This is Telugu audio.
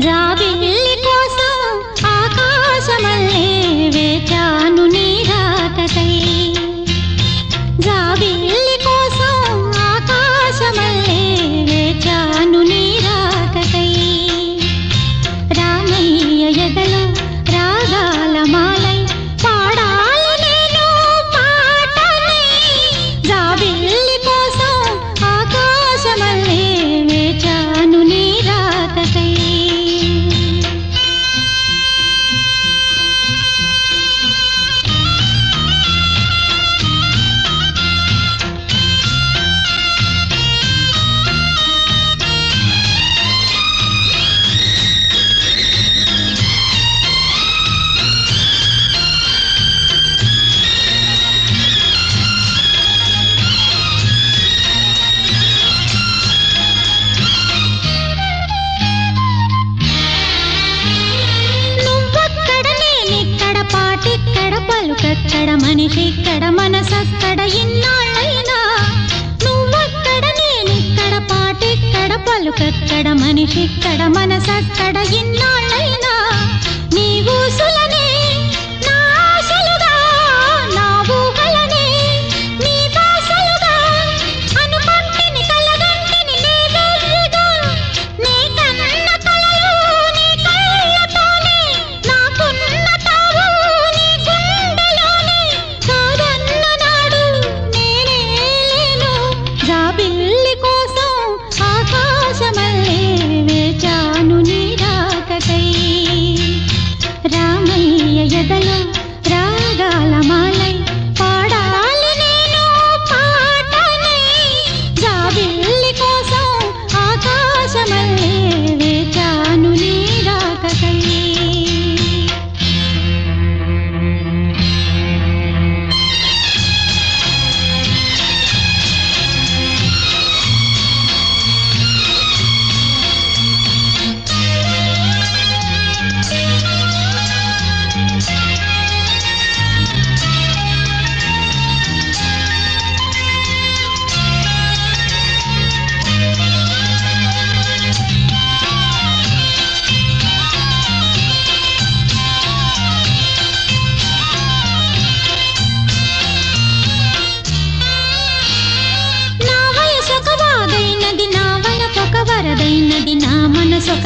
జాబిల్లి కోసం ఆకాశమల్లే వేచాను నీ రాకకై. జాబిల్లి కోసం ఆకాశమల్లే వేచాను నీ రాకకై. రామయ్య ఎదలో రాగాల మాలై పాడాలి నేను పాటనై. జాబిల్లి కోసం ఆకాశమల్లే వేచాను నీ రాకకై. పలుకక్కడ మనిషిక్కడ మనసక్కడ ఇన్నాళ్ళైనా. నువ్వక్కడ నేనిక్కడ పాటిక్కడ పలుకక్కడ మనిషిక్కడ మనసక్కడ ఇన్నాళ్ళైనా. నీ ఊసులనే నా ఆశలుగా నా ఊహలనే నీ దాసలుగా అనుకుంటిని కలగంటిని నీ వెర్రిగా. నీ కన్న కలలు నీ కళ్ళతోనే నాకున్న తావు నీ గుండెలోనే. కాదన్న నాడు నేనే లేను. జాబిల్లి కోసం ఆకాశమల్లే వేచాను నీ రాకకై. రామయ్య ఎదలో రాగాల మాలై పాడాలి నేను పాటనై. జాబిల్లి కోసం ఆకాశమల్లే వేచాను నీ రాకకై. వరదైనది నా మనసొక